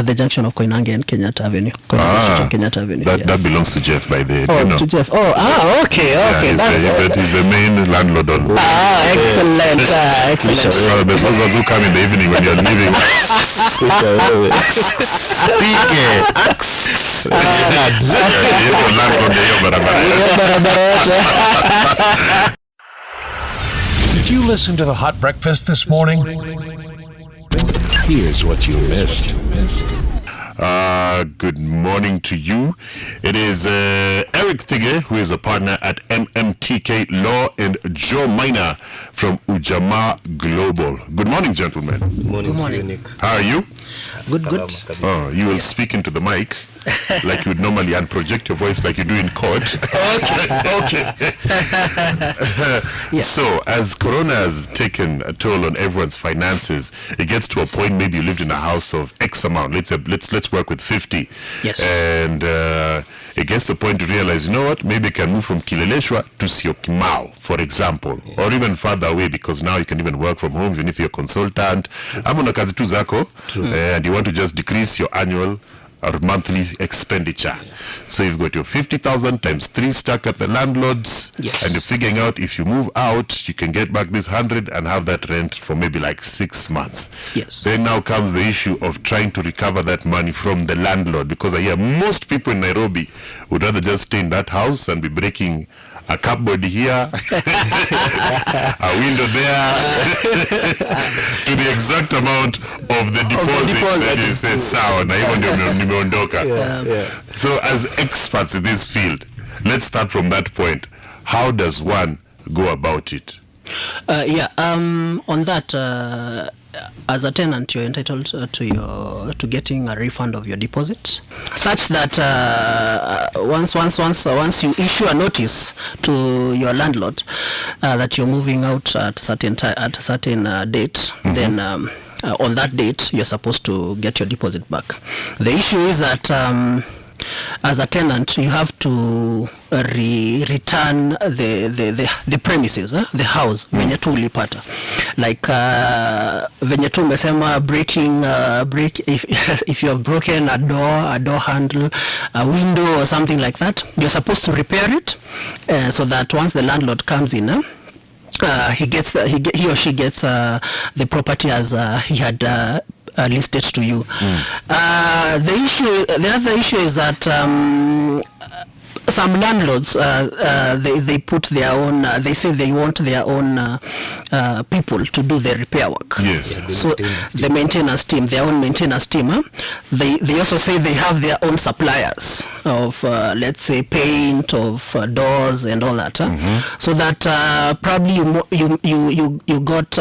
at the junction of Koinange and Kenyatta Avenue. Kenyatta Avenue. That belongs to Jeff, by the way. To Jeff. Okay. He's the main landlord on. Excellent. Excellent. There's those ones who come in the evening when you're leaving. Did you listen to the Hot Breakfast this morning? Here's what you missed. Good morning to you. It is Eric Thige, who is a partner at MMTK Law, and Joe Minor from Ujamaa Global. Good morning, gentlemen. Good morning. Nick. How are you? Good. Oh, you will speak into the mic like you would normally and project your voice like you do in court. Okay. Yes. So, as Corona has taken a toll on everyone's finances, it gets to a point maybe you lived in a house of X amount. Let's work with 50. Yes. And it gets to a point to realize, you know what, maybe I can move from Kileleshwa to Syokimau, for example, or even further away, because now you can even work from home, even if you're a consultant. I'm on a kazi tu zako, and you want to just decrease your annual or monthly expenditure. So you've got your 50,000 times 3 stuck at the landlords, yes, and you're figuring out if you move out, you can get back this 100 and have that rent for maybe like 6 months. Yes. Then now comes the issue of trying to recover that money from the landlord, because I hear most people in Nairobi would rather just stay in that house and be breaking a cupboard here, a window there, to the exact amount of the deposit that you say, sawa, na hivyo ndio nimeondoka. So as experts in this field, let's start from that point. How does one go about it? On that, as a tenant, you're entitled to getting a refund of your deposit, such that once you issue a notice to your landlord that you're moving out at a certain date, then on that date you're supposed to get your deposit back. The issue is that as a tenant, you have to return the premises, the house venye tu ulipata, like venye tu umesema break if you have broken a door handle, a window or something like that, you're supposed to repair it, so that once the landlord comes in, he or she gets the property as he had listed to you. The other issue is that some landlords they put their own they say they want their own people to do the repair work. Yes. So the maintenance team, their own maintenance team, they also say they have their own suppliers of let's say paint, of doors and all that, so that probably you got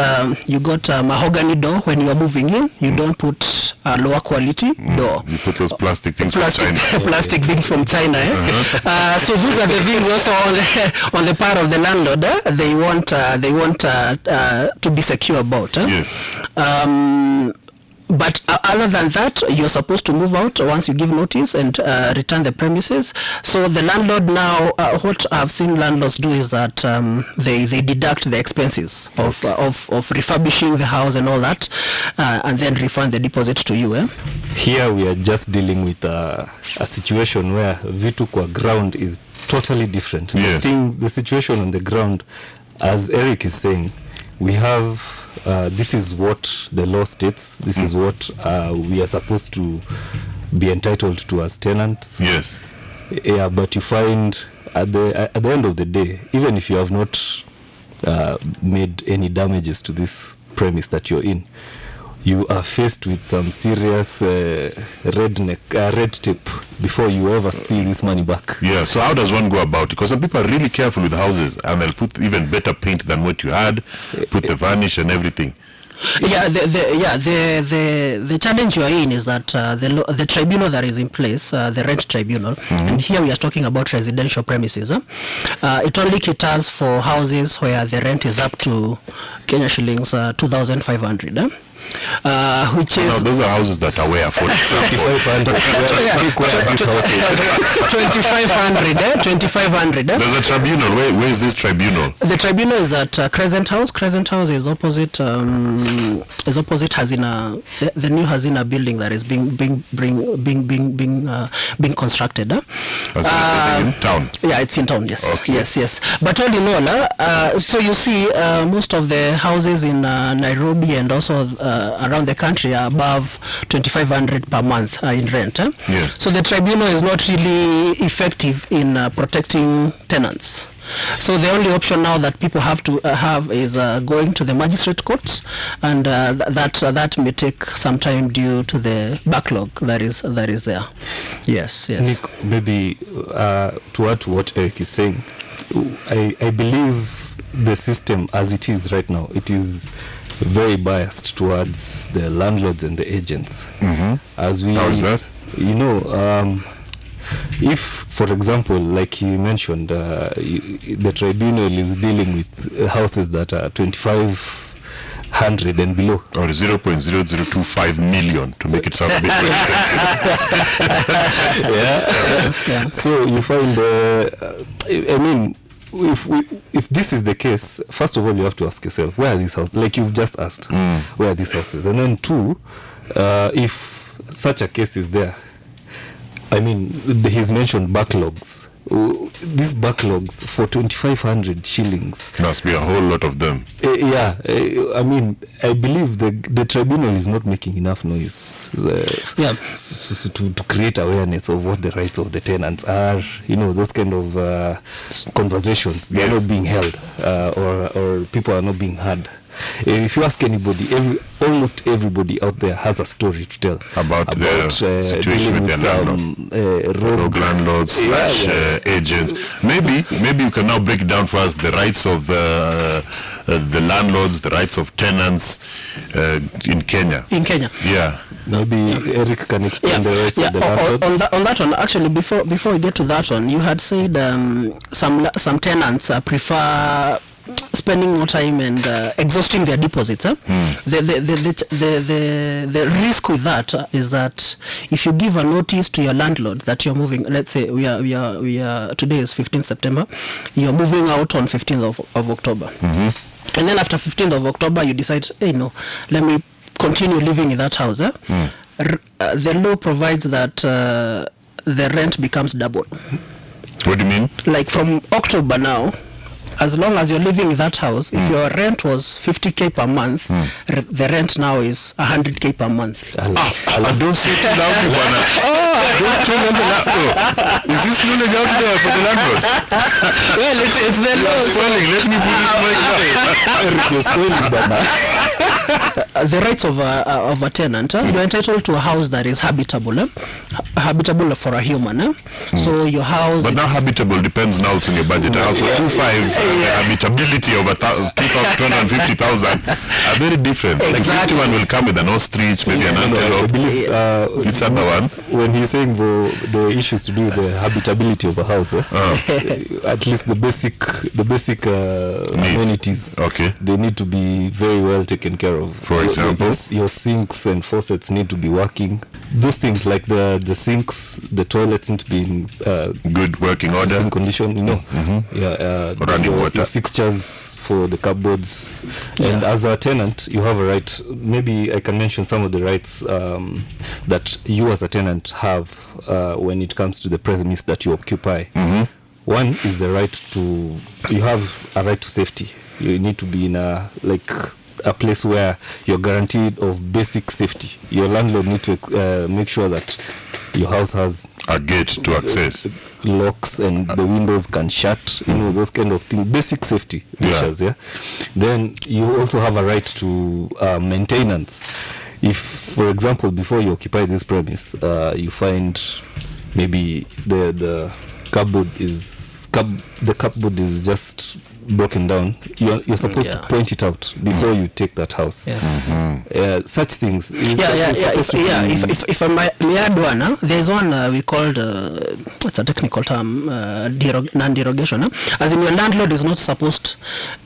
mahogany door when you are moving in. You don't put a lower quality door. You put those plastic things from China. Plastic things from China. So these are the things also on the part of the landlord. They want to be secure about. Yes. But other than that, you're supposed to move out once you give notice and return the premises. So the landlord now, what I've seen landlords do is that they deduct the expenses of refurbishing the house and all that, and then refund the deposit to you. Here we are just dealing with a situation where vitu kwa ground is totally different. Yes. The situation on the ground, as Eric is saying, we have this is what the law states. This is what we are supposed to be entitled to as tenants. Yes. Yeah, but you find at the end of the day, even if you have not made any damages to this premise that you're in, you are faced with some serious red tape before you ever see this money back. Yeah, so how does one go about it? Because some people are really careful with houses, and they'll put even better paint than what you had, put the varnish and everything. Yeah, the challenge you are in is that the tribunal that is in place, the rent tribunal, and here we are talking about residential premises. It only caters for houses where the rent is up to Kenya shillings 2,500. which is No, those are houses that are where for example. 2,500. There's a tribunal. Where is this tribunal? The tribunal is at Crescent House. Crescent House is opposite Hazina, the new Hazina building that is being constructed. In town. Yeah, it's in town. Yes, Okay. yes. But all in all, so you see, most of the houses in Nairobi and also around the country are above 2,500 per month in rent. Yes. So the tribunal is not really effective in protecting tenants. So the only option now that people have to have is going to the magistrate courts, and that may take some time due to the backlog that is there. Yes. Nick, maybe to add to what Eric is saying, I believe the system as it is right now, it is very biased towards the landlords and the agents. As we, How is that? You know, if, for example, like you mentioned, the tribunal is dealing with houses that are 2,500 and below, Or 0.0025 million to make it sound a bit more expensive. So you find, I mean, if this is the case, first of all, you have to ask yourself, where are these houses? Like you've just asked, where are these houses? And then two, if such a case is there, I mean, he's mentioned backlogs. These backlogs for 2,500 shillings. Must be a whole lot of them. I mean, I believe the tribunal is not making enough noise to create awareness of what the rights of the tenants are. You know, those kind of conversations, they are not being held, or people are not being heard. If you ask anybody, almost everybody out there has a story to tell about the situation with their rogue landlords / agents. Maybe you can now break down for us the rights of the landlords, the rights of tenants in Kenya. Yeah. Maybe Eric can explain the rights of the landlords. On that one, actually, before we get to that one, you had said some tenants prefer spending more time and exhausting their deposits. The risk with that is that if you give a notice to your landlord that you're moving, let's say we are today is 15th September, you're moving out on 15th of October, and then after 15th of October you decide, hey, no, let me continue living in that house. The law provides that the rent becomes double. What do you mean? Like from October now, as long as you're living in that house, if your rent was 50k per month, the rent now is 100k per month. Don't say it loud, Bwana. Don't tell them that. Is this knowledge out there for the landlords? Well, it's the law. Let me put it The rights of a tenant, you're entitled to a house that is habitable, habitable for a human. So your house. But now habitable depends now on your budget. A house for 2.5, the habitability of 250,000 are very different. Exactly. Like 51 will come with an ostrich, maybe an antelope. This other one. When he's saying the issues to do with the habitability of a house, at least the basic amenities, they need to be very well taken care of. For example, your sinks and faucets need to be working. Those things like the sinks, the toilets need to be in good working order, condition. You know, running water, your fixtures for the cupboards. And as a tenant, you have a right. Maybe I can mention some of the rights that you as a tenant have when it comes to the premise that you occupy. One is the right to. You have a right to safety. You need to be in a place where you're guaranteed of basic safety. Your landlord needs to make sure that your house has a gate to access, locks, and the windows can shut. You know, those kind of things, basic safety measures. Then you also have a right to maintenance. If, for example, before you occupy this premise, you find maybe the cupboard is just broken down, you're supposed to point it out before you take that house. Such things. If I may add one, there's one we called what's a technical term, non-derogation. As in, your landlord is not supposed.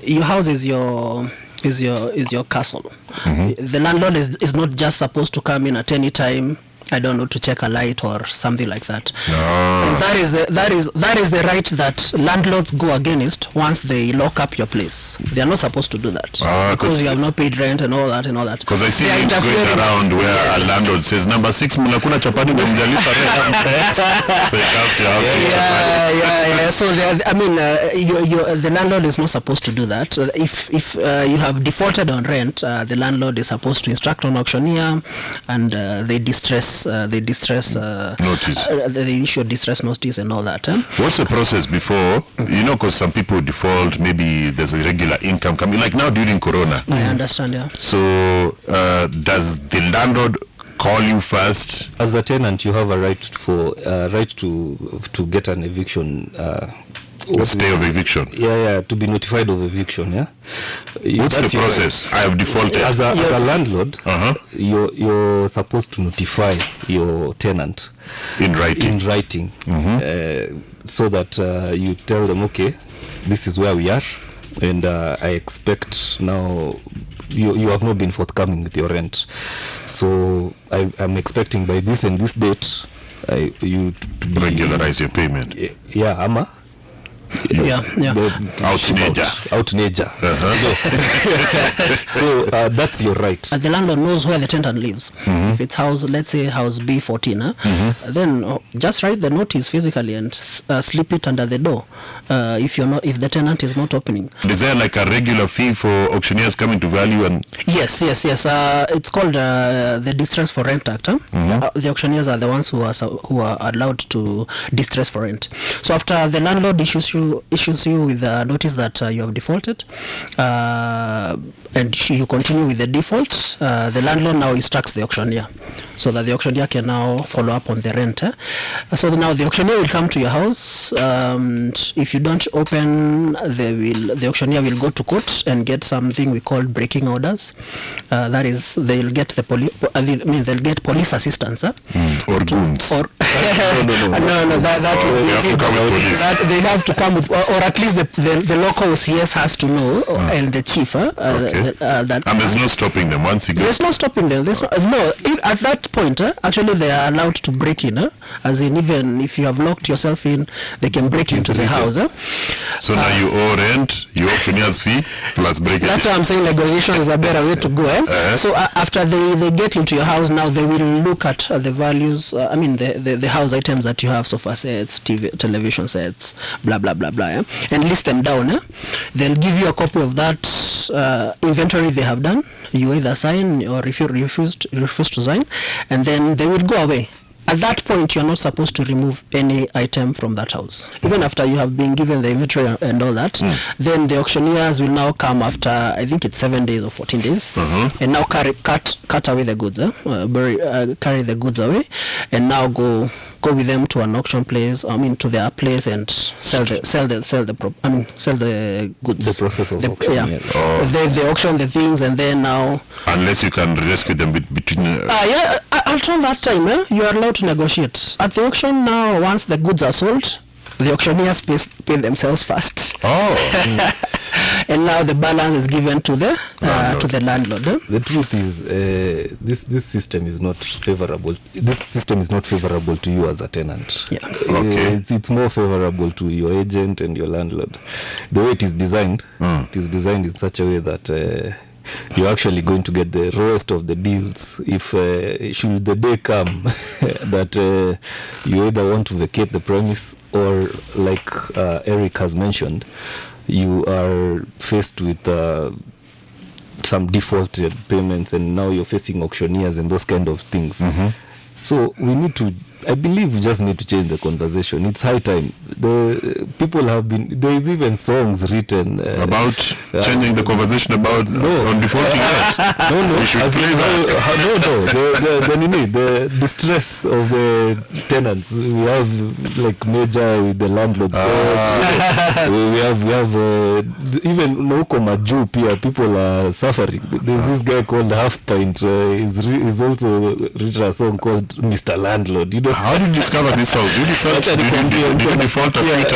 Your house is your is your castle. The landlord is not just supposed to come in at any time, I don't know, to check a light or something like that. And that is the right that landlords go against once they lock up your place. They are not supposed to do that because you have not paid rent and all that. Because I see it going around where a landlord says number 6 mnakuna chapati ndio mjalipa rent. So you have to yeah. So the landlord is not supposed to do that. If you have defaulted on rent, the landlord is supposed to instruct an auctioneer, and they distress notice. They issue distress notice and all that. What's the process before? Because some people default. Maybe there's a regular income coming. Like now during Corona. I understand. Yeah. So does the landlord call you first? As a tenant, you have a right to get an eviction. A stay of eviction. Yeah, to be notified of eviction. Yeah. What's the process? Right. I have defaulted. As a landlord, you're supposed to notify your tenant in writing. So that you tell them, okay, this is where we are, and I expect now. You have not been forthcoming with your rent, so I'm expecting by this and this date, you to regularize your payment. Yeah, Ama. Outenager. So that's your right. The landlord knows where the tenant lives. If it's house, let's say house B14, then just write the notice physically and slip it under the door. If the tenant is not opening. Is there like a regular fee for auctioneers coming to value? And yes. It's called the Distress for Rent Act. The auctioneers are the ones who are allowed to distress for rent. So after the landlord issues you with a notice that you have defaulted, and you continue with the default, the landlord now instructs the auctioneer, so that the auctioneer can now follow up on the rent. So now the auctioneer will come to your house, and if you don't open, the auctioneer will go to court and get something we call breaking orders. That is, they'll get they'll get police assistance. Or goons. No, they have to come with, or at least the local CS has to know, and the chief. And there's no stopping them once you get. There's no stopping them. There's at that point, actually they are allowed to break in. As in, even if you have locked yourself in, they can break into the house. So now you owe rent, you auctioneer's fee plus breaking. That's why I'm saying negotiation is a better way to go. So after they get into your house, now they will look at the values. The house items that you have: sofa sets, television sets, blah blah blah blah, and list them down. They'll give you a copy of that inventory they have done. You either sign, or if you refuse to sign, and then they will go away. At that point, you're not supposed to remove any item from that house. Even after you have been given the inventory and all that, then the auctioneers will now come after, I think it's 7 days or 14 days, and now cut away the goods, carry the goods away, and now go with them to an auction place, to their place, and sell the goods. The process of auction. They auction the things, and then now, unless you can rescue them between. Until that time, you are allowed to negotiate at the auction. Now, once the goods are sold, the auctioneers pay themselves first. And now the balance is given to the landlord. The truth is, this system is not favorable. This system is not favorable to you as a tenant. Yeah. Okay. It's more favorable to your agent and your landlord. The way it is designed, it is designed in such a way that you're actually going to get the rest of the deals if should the day come that you either want to vacate the premise, or like Eric has mentioned, you are faced with some defaulted payments, and now you're facing auctioneers and those kind of things. So I believe we just need to change the conversation. It's high time. The people have been. There is even songs written about changing the conversation about on defaulting rent. No. We should play that. The distress of the tenants. We have like major with the landlord. We have even Noko Maju Pia. People are suffering. There's this guy called Half Pint. He's also written a song called Mr. Landlord. How did you discover this house? Did you default fault of it.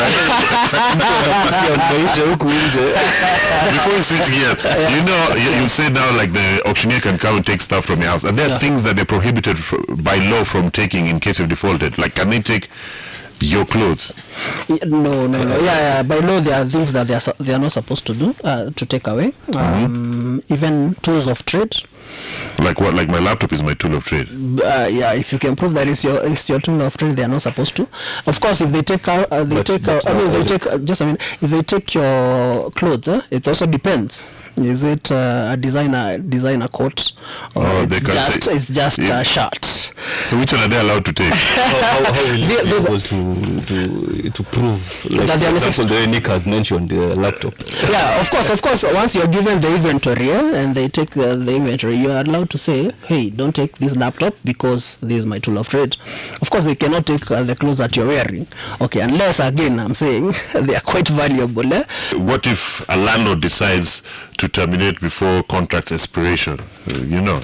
Before you switch gears, you know, you said now like the auctioneer can come and take stuff from your house. And there are things that they're prohibited by law from taking in case you've defaulted. Like, can they take your clothes? No. Yeah, by law there are things that they are not supposed to do, to take away. Even tools of trade. Like what? Like my laptop is my tool of trade. Yeah, if you can prove that it's your tool of trade, they are not supposed to. Of course, if they take out, if they take your clothes, it also depends. Is it a designer coat, or it's just a shirt? So which one are they allowed to take? How will you be able to prove? Like, for example, the Nick has mentioned the laptop. Yeah, of course. Once you're given the inventory and they take the inventory, you are allowed to say, hey, don't take this laptop because this is my tool of trade. Of course, they cannot take the clothes that you're wearing. Okay, unless, again, I'm saying they are quite valuable. What if a landlord decides to terminate before contract's expiration? You know.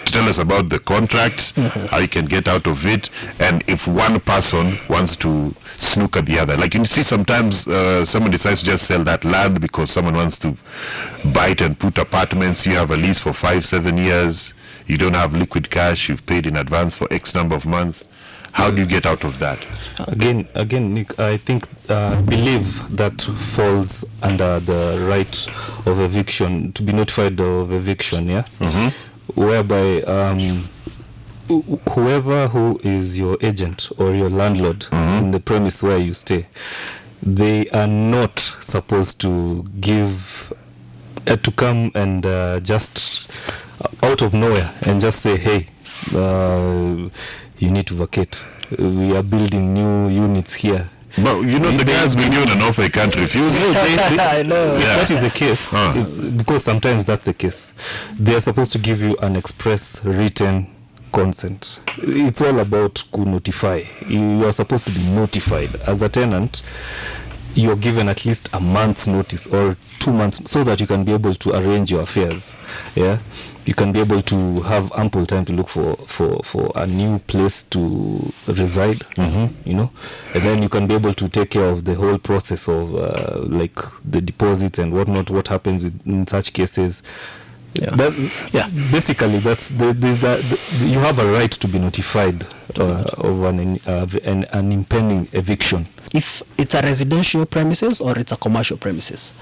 Tell us about the contract, how you can get out of it, and if one person wants to snooker the other. Like, you see sometimes someone decides to just sell that land because someone wants to buy it and put apartments. You have a lease for 5-7 years. You don't have liquid cash. You've paid in advance for X number of months. How do you get out of that? Again, Nick, I think believe that falls under the right of eviction, to be notified of eviction, yeah? Whereby whoever who is your agent or your landlord in the premise where you stay, they are not supposed to give to come and just out of nowhere and just say, hey, you need to vacate. We are building new units here. But you know, the guy's been given an offer, he can't refuse. I know. Yeah. That is the case. Because sometimes that's the case. They are supposed to give you an express written consent. It's all about notify. You are supposed to be notified. As a tenant, you're given at least a month's notice or 2 months so that you can be able to arrange your affairs. Yeah, you can be able to have ample time to look for a new place to reside. You know, and then you can be able to take care of the whole process of like the deposits and whatnot. What happens in such cases? Basically, that's you have a right to be notified of an impending eviction. If it's a residential premises or it's a commercial premises.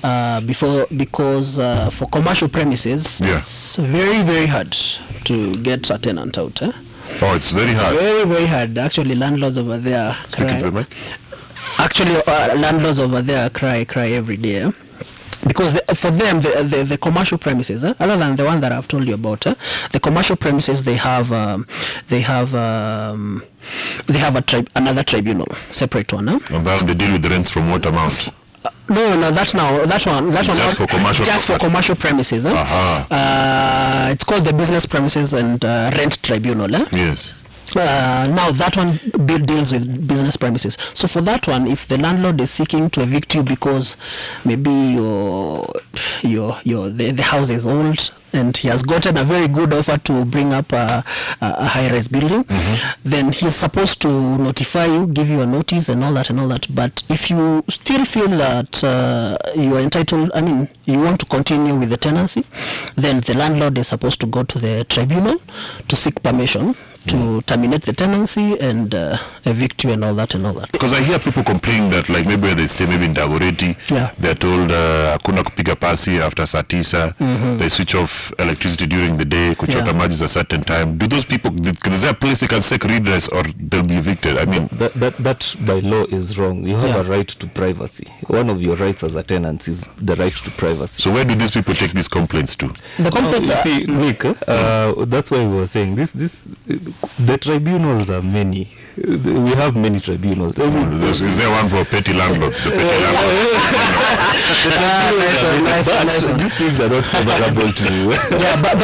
Because for commercial premises, it's very, very hard to get a tenant out. Oh, it's very hard. Very, very hard. Actually, landlords over there cry. Landlords over there cry every day. Because for them, the commercial premises, other than the one that I've told you about, the commercial premises, they have another tribunal, separate one. And then they deal with the rents from what amount? No, that one just for commercial. Just for commercial premises. It's called the business premises and rent tribunal. Yes. Now that one deals with business premises. So for that one, if the landlord is seeking to evict you because maybe the house is old and he has gotten a very good offer to bring up a high-rise building, then he's supposed to notify you, give you a notice and all that. But if you still feel that you are entitled, you want to continue with the tenancy, then the landlord is supposed to go to the tribunal to seek permission to terminate the tenancy and evict you and all that. Because I hear people complaining that, like, maybe they stay maybe in Dagoretti, they're told hakuna kupiga pasi after saa 9, they switch off electricity during the day, kuchota maji is a certain time. Do those people, is there a place they can seek redress or they'll be evicted? That by law is wrong. You have a right to privacy. One of your rights as a tenant is the right to privacy. So where do these people take these complaints to? The complaints you see, Nick, that's why we were saying the tribunals are many. We have many tribunals. Is there one for petty landlords? The petty landlords. These things are not favorable to you. but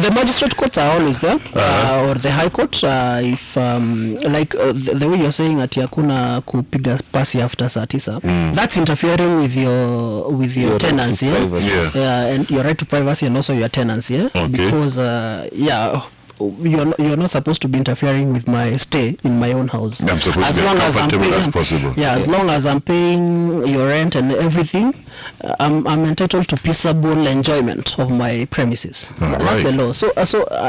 the magistrate courts are always there, or the high court. If the way you're saying at hakuna kupiga pasi after saa 9, that's interfering with your tenancy, and your right to privacy and also your tenancy, because you're not supposed to be interfering with my stay in my own house. I'm supposed to be as comfortable as possible. Yeah, as long as I'm paying your rent and everything, I'm entitled to peaceable enjoyment of my premises. That's the law. So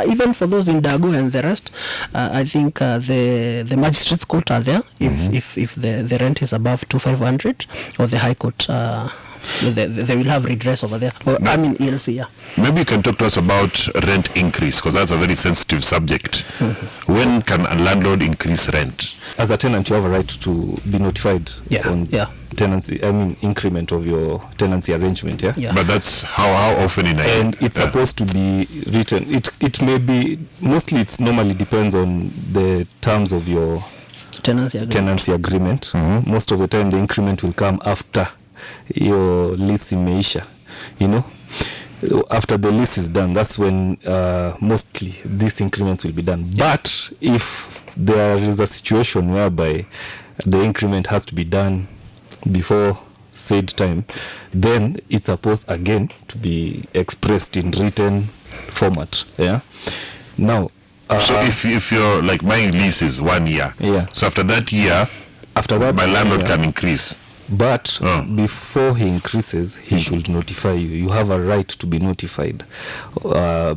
even for those in Dago and the rest, I think the magistrates court are there if the rent is above 2,500, or the High Court. They will have redress over there. ELC, yeah. Maybe you can talk to us about rent increase, because that's a very sensitive subject. When can a landlord increase rent? As a tenant, you have a right to be notified on tenancy. Increment of your tenancy arrangement. Yeah. But that's how often in a year? And it's supposed to be written. It may be, mostly it normally depends on the terms of your tenancy agreement. Most of the time the increment will come after your lease imeisha, after the lease is done. That's when mostly these increments will be done. But if there is a situation whereby the increment has to be done before said time, then it's supposed again to be expressed in written format. Now so if you're like, my lease is 1 year, so after that my landlord can increase. But before he increases, he should notify you. You have a right to be notified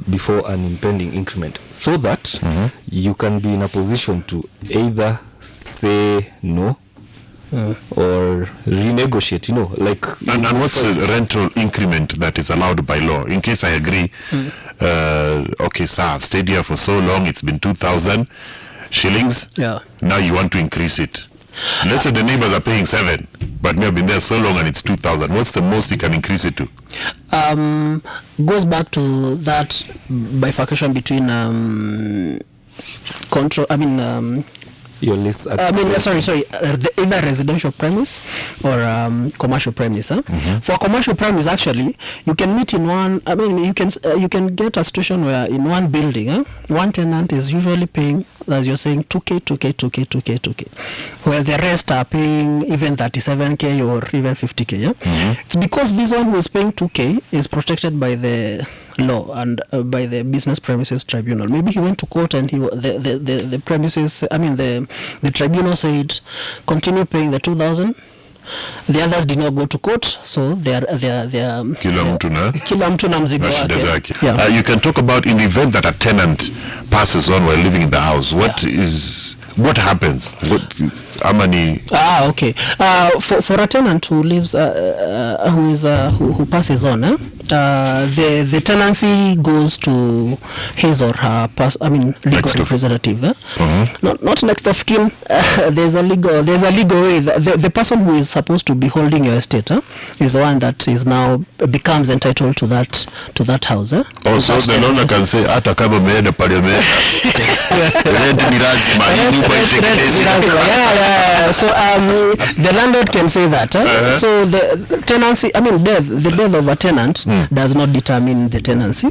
before an impending increment, so that you can be in a position to either say no or renegotiate, And what's the rental increment that is allowed by law? In case I agree, okay, sir, I've stayed here for so long, it's been 2,000 shillings. Yeah. Now you want to increase it. Let's say the neighbors are paying 7, but me have been there so long and it's 2,000. What's the most you can increase it to? Goes back to that bifurcation between your lease. Either residential premise or commercial premise. For commercial premise, actually, you can meet in one. You can get a situation where in one building, one tenant is usually paying, as you're saying, 2K, where the rest are paying even 37K or even 50K. It's because this one who is paying 2K is protected by the law and by the business premises tribunal. Maybe he went to court and the premises, the tribunal said continue paying the 2,000. The others did not go to court, so they are kila mtu na mzigo wake. You can talk about, in the event that a tenant passes on while living in the house, what happens? Okay. For a tenant who lives, who passes on, the tenancy goes to his or her legal representative. Not next of kin. There's a legal way. The person who is supposed to be holding your estate is the one that is now becomes entitled to that house. Also, the owner can say, "Ata kama umeenda pale rent ni lazima." So the landlord can say that. So the tenancy, the death of a tenant does not determine the tenancy.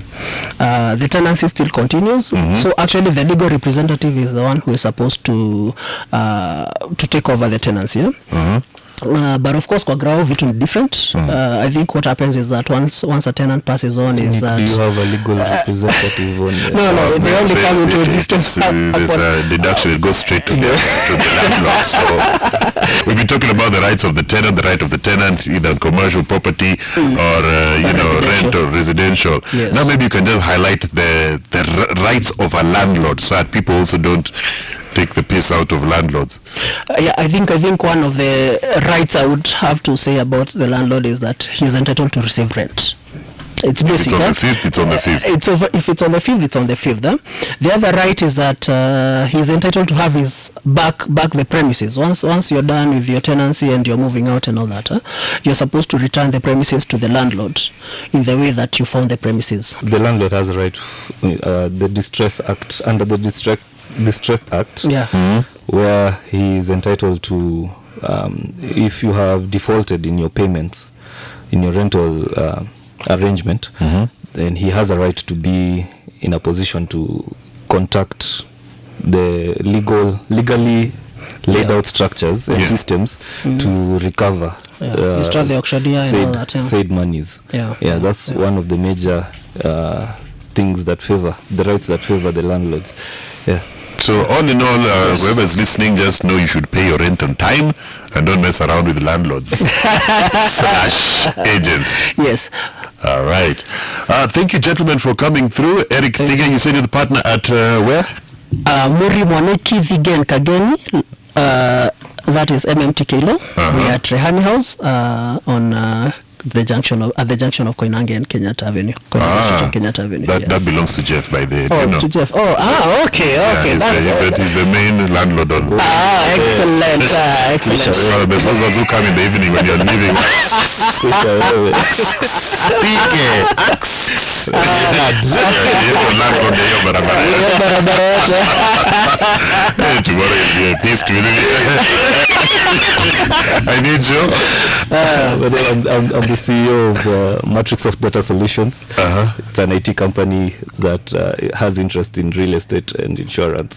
The tenancy still continues. So actually, the legal representative is the one who is supposed to take over the tenancy. But of course, kwa grao vitu ni different. I think what happens is that once a tenant passes on is that... Do you have a legal representative on No, they only come into existence. There's a deduction, it goes straight to the landlord. So we've been talking about the rights of the tenant, the right of the tenant, either on commercial property or rent or residential. Yes. Now maybe you can just highlight the rights of a landlord, so that people also don't take the piss out of landlords. I think one of the rights I would have to say about the landlord is that he's entitled to receive rent. It's basic. If it's on the 5th, it's on the 5th. If it's on the 5th, it's on the 5th. The other right is that he's entitled to have his back the premises. Once you're done with your tenancy and you're moving out and all that, you're supposed to return the premises to the landlord in the way that you found the premises. The landlord has a right, the Distress Act, under the Distress Act, where he is entitled to, if you have defaulted in your payments, in your rental arrangement, then he has a right to be in a position to contact the legally laid out structures and systems to recover the auctioneer and all that, said monies. That's one of the major things that favor the rights that favor the landlords. Yeah. So all in all, whoever's listening, just know you should pay your rent on time and don't mess around with landlords / agents. Yes. All right. Thank you, gentlemen, for coming through. Eric Thigen, you said you're the partner at where? Muri Mwaneki Vigen Kageni. That is MMT Kilo. We are at Rehani House on the junction of Koinange and Kenyatta Avenue. Kenyatta Avenue. That belongs to Jeff, by the way. To Jeff. Okay. He's the main landlord on. Excellent. Excellent. There's those ones who come in the evening when you're leaving. Tomorrow you'll be a peace I need you. But I'm the CEO of Matrix of Data Solutions. It's an IT company that has interest in real estate and insurance.